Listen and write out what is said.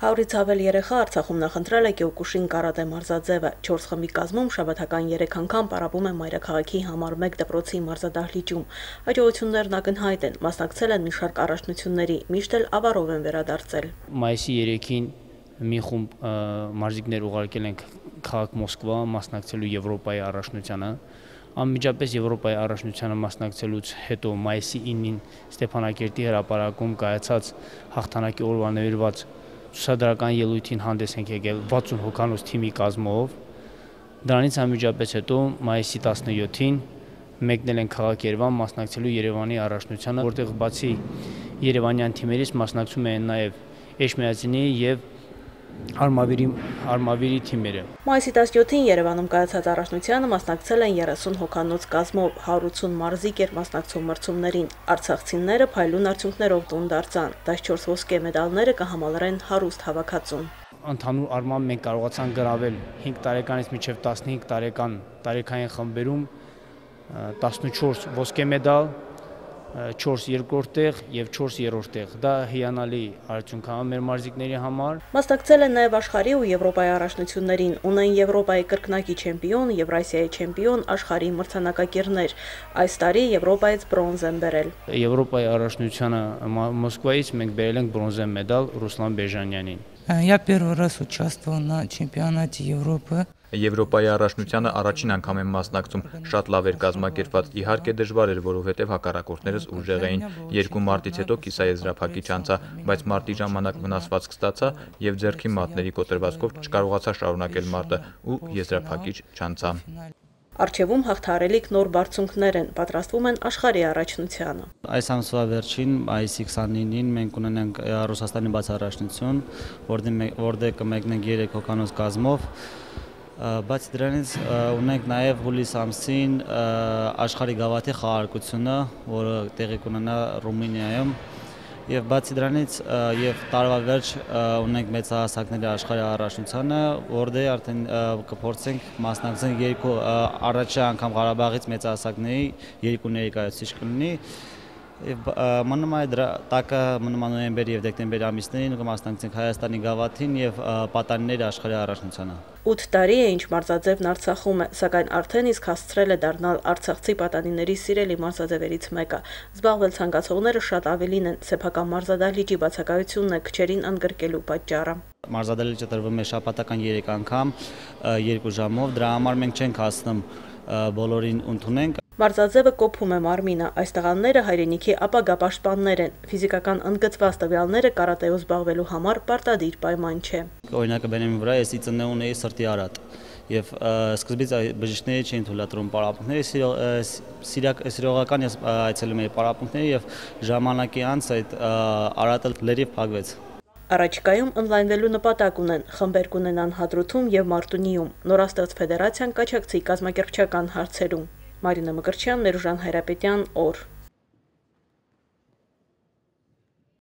100-ից ավել երեխա Արցախում նախընտրել է Կիոկուշին կարատե մարզաձևը։ 4 խմբի կազմում շաբաթական 3 անգամ պարապում է մայրաքաղաքի համար 1 դպրոցի մարզադահլիճում։ Հաջողություններն ակնհայտ են, մասնակցել են մի շարք առաջնությունների, միշտ էլ ավարով են վերադարձել։ Մայիսի 3-ին մի խումբ մարզիկներ ուղարկել ենք քաղաք Մոսկվա մասնակցելու Եվրոպայի առաջնությանը։ Անմիջապես Եվրոպայի առաջնությանը մասնակցելուց հետո մայիսի 9-ին Ստեփանակերտի հրապարակում կայացած հաղթանակի օրվա նվիրված ցուցադրական ելույթին հանդես ենք եկել 60 հոգանոց թիմի կազմով։ Դրանից անմիջապես հետո մայիսի 17-ին մեկնել ենք քաղաք Երևան մասնակցելու Երևանի առաջնությանը, որտեղ բացի երևանյան թիմերից մասնակցում են նաև Էջմիածինի եւ Արմավիրի թիմերը։ Մայիսի 17-ին Երևանում կայացած առաջնությանը մասնակցել են 30 հոգանոց կազմով, 180 մարզիկ էր մասնակցում մրցումներին։ Արցախցիները փայլուն արդյունքներով տուն դարձան, 14 ոսկե մեդալները կհամալրեն հարուստ հավաքածուն։ Ընդհանուր առմամբ մենք կարողացանք գրավել 5 տարեկանից մինչև 15 տարեկան տարեքային խմբերում 14 ոսկե մեդալ, 4 երկրորդ տեղ եւ 4 երրորդ տեղ։ Դա հիանալի արդյունք է մեր մարզիկների համար։ Մասնակցել են նաեւ աշխարհի ու Եվրոպայի առաջնություններին, ունեն Եվրոպայի կրկնակի չեմպիոն, Եվրասիայի չեմպիոն, աշխարհի մրցանակակիրներ։ Այս տարի Եվրոպայից բրոնզ են բերել։ Եվրոպայի առաջնությանը Մոսկվայից մենք բերել ենք բրոնզե մեդալ Ռուսլան Բեժանյանին։ Я первый раз участвовал на чемпионате Европы. Եվրոպայի առաջնությանը առաջին անգամ եմ մասնակցում, շատ լավ էր կազմակերպված, իհարկե դժվար էր, որովհետև հակառակորդներս ուժեղ էին, 2 մարտից հետո կիսաեզրափակիչ անցա, բայց մարտի ժամանակ վնասվածք ստացա եւ ձեռքի մատների կոտրվածքով չկարողացա շարունակել մարտը ու եզրափակիչ չանցա։ Արչևում հաղթարելիք նոր բարձունքներ են, պատրաստվում են աշխարհի առաջնությանը։ Այս ամսվա վերջին, մայիսի 29-ին մենք ունենանք Ռուսաստանի բաց առաջնություն, որտեղ կմեկնենք 3 հոգանոց կազմով։ Բացի դրանից ունենք նաև հուլիս ամսին աշխարհի գավաթի խաղարկությունը, որը տեղի կունենա Ռումինիայում։ Եվ բացի դրանից եւ տարվա վերջ ունենք մեծահասակների աշխարհի առաջնությանը, որտեղ արդեն կփորձենք մասնակցել 2 առաջի անգամ Ղարաբաղից մեծահասակների 2 ներկայացուցիչ կլինի։ Եվ մնում է դրա տակը մնում նոյեմբեր եւ դեկտեմբեր ամիսներին կմասնակցենք Հայաստանի գավաթին եւ պատանիների աշխարհի առաջնությանը։ 8 տարի է ինչ մարզաձևն Արցախում է, սակայն արդեն իսկ հասցրել է դառնալ արցախցի պատանիների սիրելի մարզաձևերից մեկը։ Զբաղվել ցանկացողները շատ ավելին են, սեփական մարզադահլիճի բացակայությունն է քչերին ընդգրկելու պատճառը։ Մարզադահլիճը տրվում է շաբաթական 3 անգամ 2 ժամով, դրա համար մենք չենք հասնում բոլորին ընդունենք։ Մարզաձևը կոփում է մարմինը, այս տղաները հայրենիքի ապագա պաշտպաններ են, ֆիզիկական ընդգծված տվյալները կարատեով զբաղվելու համար պարտադիր պայման չէ։ Օրինակը բերեմ վրա, ես ծնե ունեի սրտի արատ եւ սկզբից բժիշկները չէին թույլատրում պարապմունքների, սիրողական ես այցելում էի պարապմունքների եւ ժամանակի անց այդ արատը լրիվ փակվեց։ Առաջիկայում ընդլայնվելու նպատակ ունեն, խմբեր կունենան Հադրութում եւ Մարտունիում, նորաստեղծ ֆեդերացիան կաջակցի կազմակերպչական հարցերում։ Մարինա Մկրտչյան, Ներուժան Հայրապետյան, օր։